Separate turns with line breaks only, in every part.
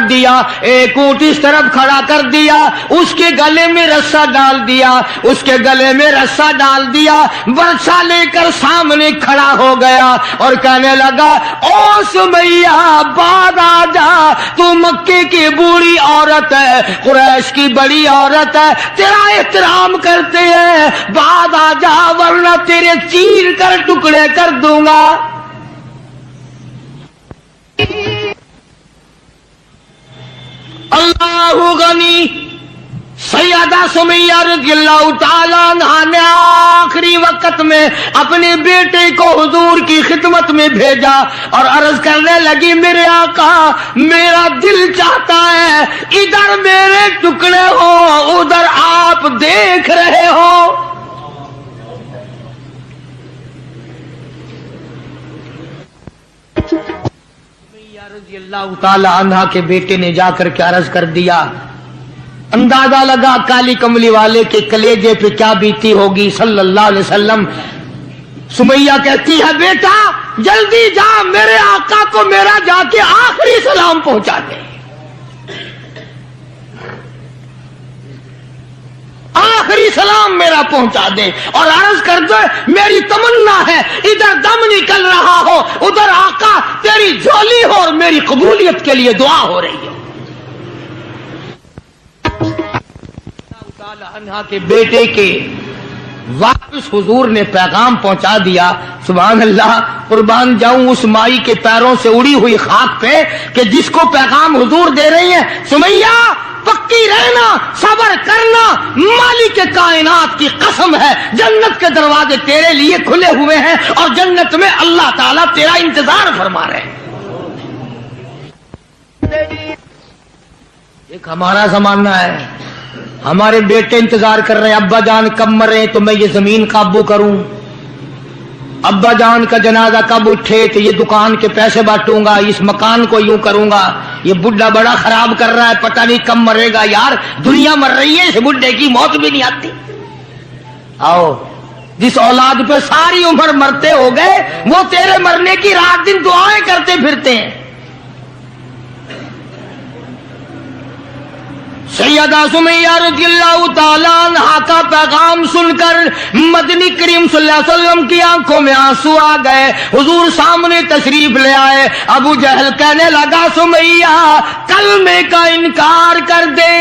دیا, ایک اونٹ اس طرف کھڑا کر دیا, اس کے گلے میں رسا ڈال دیا, اس کے گلے میں رسا ڈال دیا, برچھا لے کر سامنے کھڑا ہو گیا اور کہنے لگا او سمیہ بعد آ جا, تو مکے کی بوڑھی عورت ہے, قریش کی بڑی عورت ہے, تیرا احترام کرتے ہیں, بعد آ جا ورنہ تیرے چیر کر ٹکڑے کر دوں گا. اللہ غنی. سیدہ سمیہ رضی اللہ تعالیٰ عنہا نے آخری وقت میں اپنے بیٹے کو حضور کی خدمت میں بھیجا اور عرض کرنے لگی میرے آقا میرا دل چاہتا ہے ادھر میرے ٹکڑے ہو ادھر آپ دیکھ رہے ہو. رضی اللہ تعالی عنہ کے بیٹے نے جا کر کے عرض کر دیا. اندازہ لگا کالی کملی والے کے کلیجے پہ کیا بیتی ہوگی صلی اللہ علیہ وسلم. سمیہ کہتی ہے بیٹا جلدی جا میرے آقا کو میرا جا کے آخری سلام پہنچا دے, آخری سلام میرا پہنچا دے اور عرض کر دے میری تمنا ہے ادھر دم نکل رہا ہو ادھر آقا تیری جھولی ہو اور میری قبولیت کے لیے دعا ہو رہی ہو. عنہا کے بیٹے کے واپس حضور نے پیغام پہنچا دیا. سبحان اللہ, قربان جاؤں اس مائی کے پیروں سے اڑی ہوئی خاک پہ کہ جس کو پیغام حضور دے رہی ہیں سمیہ پکی رہنا, صبر کرنا, مالک کائنات کی قسم ہے جنت کے دروازے تیرے لیے کھلے ہوئے ہیں اور جنت میں اللہ تعالیٰ تیرا انتظار فرما رہے ہیں. ایک ہمارا زمانہ ہے, ہمارے بیٹے انتظار کر رہے ہیں ابا جان کب مرے تو میں یہ زمین قابو کروں, ابا جان کا جنازہ کب اٹھے تو یہ دکان کے پیسے بانٹوں گا, اس مکان کو یوں کروں گا, یہ بڈھا بڑا خراب کر رہا ہے پتہ نہیں کب مرے گا. یار دنیا مر رہی ہے, اس بڈھے کی موت بھی نہیں آتی. آؤ جس اولاد پہ ساری عمر مرتے ہو گئے وہ تیرے مرنے کی رات دن دعائیں کرتے پھرتے ہیں. سیدہ سمیہ رضی اللہ تعالیٰ عنہا کا پیغام سن کر مدنی کریم صلی اللہ علیہ وسلم کی آنکھوں میں آنسو آ گئے. حضور سامنے تشریف لے آئے. ابو جہل کہنے لگا سمیہ کلمے کا انکار کر دے.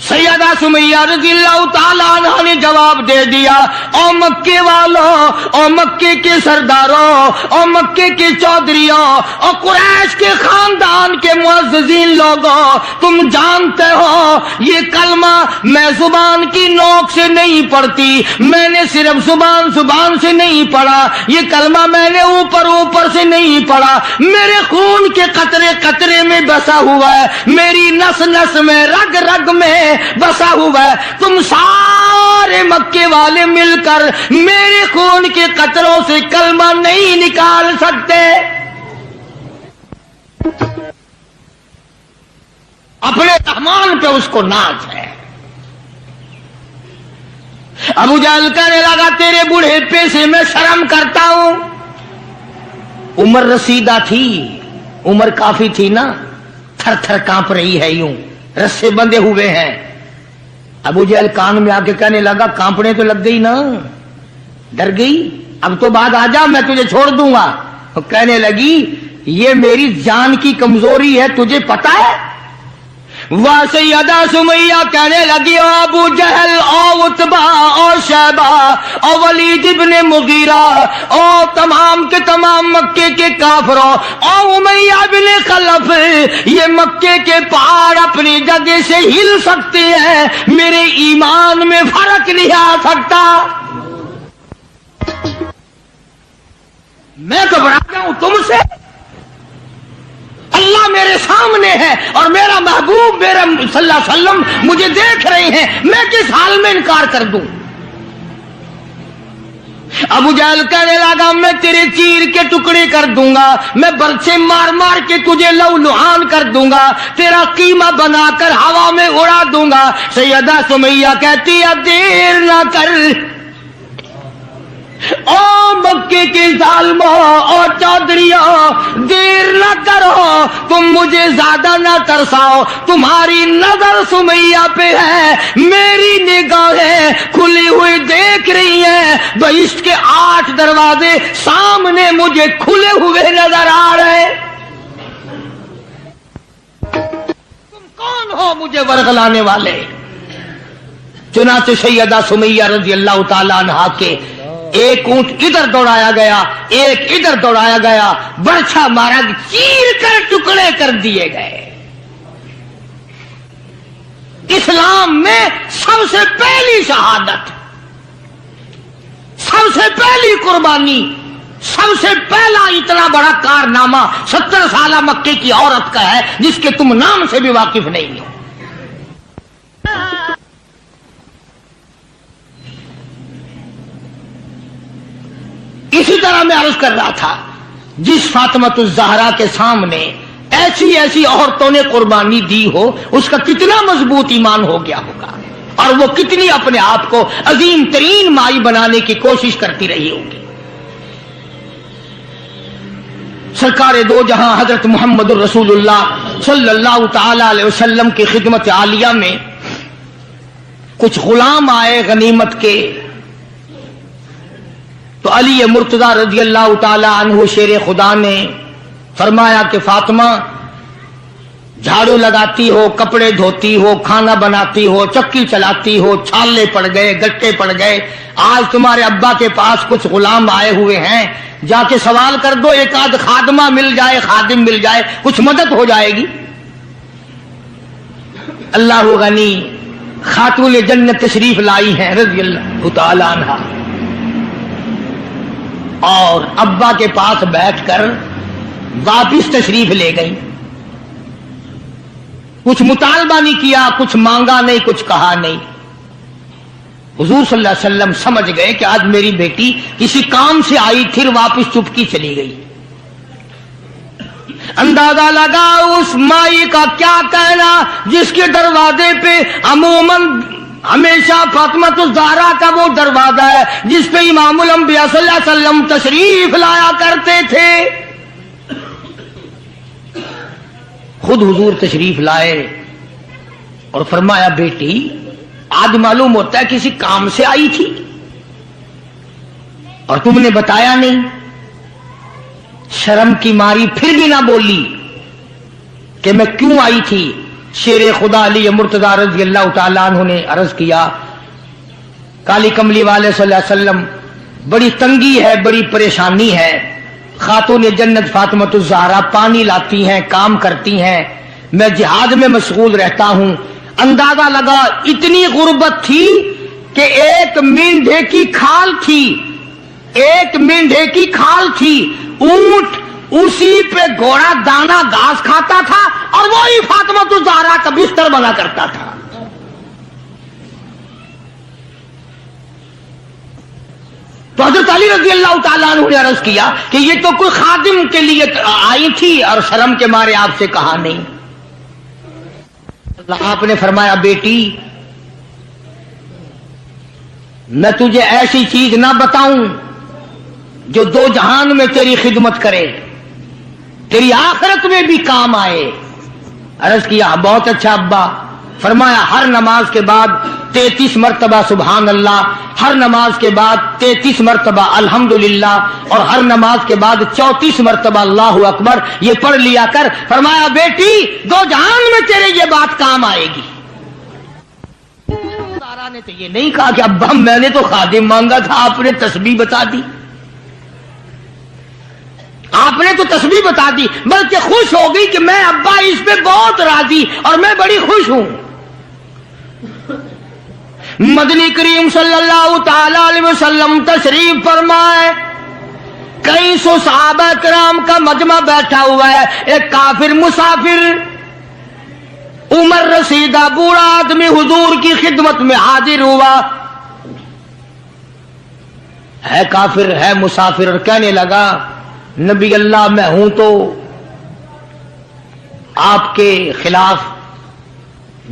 سیدہ سمیہ رضی اللہ تعالیٰ عنہ نے جواب دے دیا او مکے والوں, او مکے کے سرداروں, او مکے کے چودھریوں, او قریش کے خاندان کے معززین لوگوں, تم جانتے ہو یہ کلمہ میں زبان کی نوک سے نہیں پڑھتی, میں نے صرف زبان سے نہیں پڑھا, یہ کلمہ میں نے اوپر سے نہیں پڑھا, میرے خون کے قطرے قطرے میں بسا ہوا ہے, میری نس نس میں رگ رگ میں بسا ہوا ہے. تم سارے مکے والے مل کر میرے خون کے قطروں سے کلمہ نہیں نکال سکتے. اپنے رحمان پہ اس کو ناز ہے. ابو جہل کہنے لگا تیرے بوڑھے پے سے میں شرم کرتا ہوں. عمر رسیدہ تھی, عمر کافی تھی نا, تھر تھر کانپ رہی ہے, یوں رسے بندھے ہوئے ہیں. ابو جہل کان میں آ کے کہنے لگا کانپنے تو لگ گئی نا, ڈر گئی, اب تو بعد آ جا میں تجھے چھوڑ دوں گا. تو کہنے لگی یہ میری جان کی کمزوری ہے تجھے پتا ہے. وہ سیدہ سمیہ کہنے لگی او ابو جہل, او عتبہ, او شیبہ, او ولید ابن مغیرہ, او تمام کے تمام مکے کے کافروں, او امیہ بن خلف, یہ مکے کے پہاڑ اپنی جگہ سے ہل سکتے ہیں, میرے ایمان میں فرق نہیں آ سکتا. میں گھبرا جاؤں تم سے, اللہ میرے سامنے ہے اور میرا محبوب میرا صلی اللہ علیہ وسلم مجھے دیکھ رہے ہیں, میں کس حال میں انکار کر دوں. ابو جہل کہنے لگا میں تیرے چیر کے ٹکڑے کر دوں گا, میں برچے مار مار کے تجھے لو لہان کر دوں گا, تیرا قیمہ بنا کر ہوا میں اڑا دوں گا. سیدہ سمیہ کہتی ہے دیر نہ کر, او مکے کے ظالموں, او رہو تم مجھے زیادہ نہ ترساؤ، تمہاری نظر سمیہ پہ ہے، میری نگاہیں کھلی ہوئی دیکھ رہی ہیں، بہشت کے 8 دروازے سامنے مجھے کھلے ہوئے نظر آ رہے۔ تم کون ہو مجھے ورغلانے والے؟ چنانچہ سیدہ سمیہ رضی اللہ تعالیٰ عنہا کے ایک اونٹ ادھر دوڑایا گیا، ایک ادھر دوڑایا گیا، برچھا مارا، چیر کر ٹکڑے کر دیے گئے۔ اسلام میں سب سے پہلی شہادت، سب سے پہلی قربانی، سب سے پہلا اتنا بڑا کارنامہ 70 سالہ مکے کی عورت کا ہے، جس کے تم نام سے بھی واقف نہیں ہو۔ اسی طرح میں عرض کر رہا تھا، جس فاطمۃ الزہرا کے سامنے ایسی ایسی عورتوں نے قربانی دی ہو، اس کا کتنا مضبوط ایمان ہو گیا ہوگا، اور وہ کتنی اپنے آپ کو عظیم ترین مائی بنانے کی کوشش کرتی رہی ہوگی۔ سرکار دو جہاں حضرت محمد الرسول اللہ صلی اللہ تعالی علیہ وسلم کی خدمت عالیہ میں کچھ غلام آئے غنیمت کے، تو علی مرتضی رضی اللہ تعالی عنہ شیر خدا نے فرمایا کہ فاطمہ، جھاڑو لگاتی ہو، کپڑے دھوتی ہو، کھانا بناتی ہو، چکی چلاتی ہو، چھالے پڑ گئے، گٹے پڑ گئے، آج تمہارے ابا کے پاس کچھ غلام آئے ہوئے ہیں، جا کے سوال کر دو، ایک آدھ خادمہ مل جائے، خادم مل جائے، کچھ مدد ہو جائے گی۔ اللہ غنی خاتون جنت تشریف لائی ہیں رضی اللہ تعالی عنہا، اور ابا کے پاس بیٹھ کر واپس تشریف لے گئی۔ کچھ مطالبہ نہیں کیا، کچھ مانگا نہیں، کچھ کہا نہیں۔ حضور صلی اللہ علیہ وسلم سمجھ گئے کہ آج میری بیٹی کسی کام سے آئی، پھر واپس چپکی چلی گئی۔ اندازہ لگا اس مائی کا کیا کہنا جس کے دروازے پہ عموماً ہمیشہ فاطمۃ الزہرا کا وہ دروازہ ہے جس پہ امام الانبیاء صلی اللہ علیہ وسلم تشریف لایا کرتے تھے۔ خود حضور تشریف لائے اور فرمایا، بیٹی آج معلوم ہوتا ہے کسی کام سے آئی تھی اور تم نے بتایا نہیں۔ شرم کی ماری پھر بھی نہ بولی کہ میں کیوں آئی تھی۔ شیر خدا علی مرتضی رضی اللہ تعالیٰ عنہ نے عرض کیا، کالی کملی والے صلی اللہ علیہ وسلم، بڑی تنگی ہے، بڑی پریشانی ہے، خاتون جنت فاطمۃ الزہرا پانی لاتی ہیں، کام کرتی ہیں، میں جہاد میں مشغول رہتا ہوں۔ اندازہ لگا اتنی غربت تھی کہ ایک مینڈھے کی کھال تھی، ایک مینڈھے کی کھال تھی، اونٹ اسی پہ گھوڑا دانا گھاس کھاتا تھا اور وہی فاطمۃ الزہرا کا بستر بنا کرتا تھا۔ تو حضرت علی رضی اللہ تعالیٰ عنہ نے عرض کیا کہ یہ تو کوئی خادم کے لیے آئی تھی اور شرم کے مارے آپ سے کہا نہیں۔ آپ نے فرمایا، بیٹی میں تجھے ایسی چیز نہ بتاؤں جو دو جہان میں تیری خدمت کرے، تیری آخرت میں بھی کام آئے۔ عرض کیا، بہت اچھا ابا۔ فرمایا، ہر نماز کے بعد 33 مرتبہ سبحان اللہ، ہر نماز کے بعد 33 مرتبہ الحمدللہ، اور ہر نماز کے بعد 34 مرتبہ اللہ اکبر، یہ پڑھ لیا کر۔ فرمایا، بیٹی دو جہان میں تیرے یہ بات کام آئے گی۔ سارا نے تو یہ نہیں کہا کہ ابا میں نے تو خادم مانگا تھا، آپ نے تسبیح بتا دی، آپ نے تو تسبیح بتا دی، بلکہ خوش ہو گئی کہ میں ابا اس پہ بہت راضی اور میں بڑی خوش ہوں۔ مدنی کریم صلی اللہ تعالی علیہ وسلم تشریف فرمائے، کئی سو صحابہ کرام کا مجمع بیٹھا ہوا ہے، ایک کافر مسافر عمر رسیدہ بوڑھا آدمی حضور کی خدمت میں حاضر ہوا، ہے کافر ہے مسافر، اور کہنے لگا، نبی اللہ میں ہوں تو آپ کے خلاف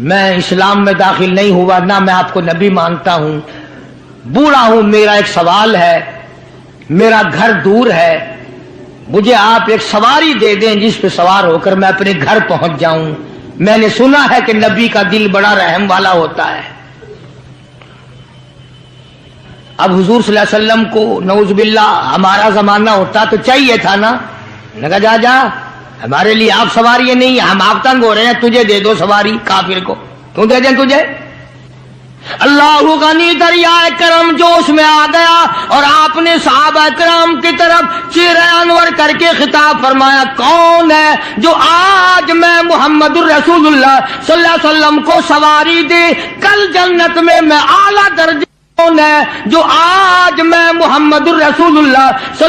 میں اسلام میں داخل نہیں ہوا، نہ میں آپ کو نبی مانتا ہوں، بوڑھا ہوں، میرا ایک سوال ہے، میرا گھر دور ہے، مجھے آپ ایک سواری دے دیں جس پہ سوار ہو کر میں اپنے گھر پہنچ جاؤں. میں نے سنا ہے کہ نبی کا دل بڑا رحم والا ہوتا ہے. اب حضور صلی اللہ علیہ وسلم کو نعوذ باللہ ہمارا زمانہ ہوتا تو چاہیے تھا نا. نے کہا جا جا ہمارے لیے آپ سواری نہیں, ہم آپ تنگ ہو رہے ہیں, تجھے دے دو سواری. کافر کو کیوں دے دیں تجھے؟ اللہ غنی دریا کرم جوش میں آ گیا اور آپ نے صحابہ کرام کی طرف چہرہ انور کر کے خطاب فرمایا, کون ہے جو آج میں محمد الرسول اللہ صلی اللہ علیہ وسلم کو سواری دے کل جنت میں اعلیٰ درجے. کون ہے جو آج میں محمد الرسول اللہ صلی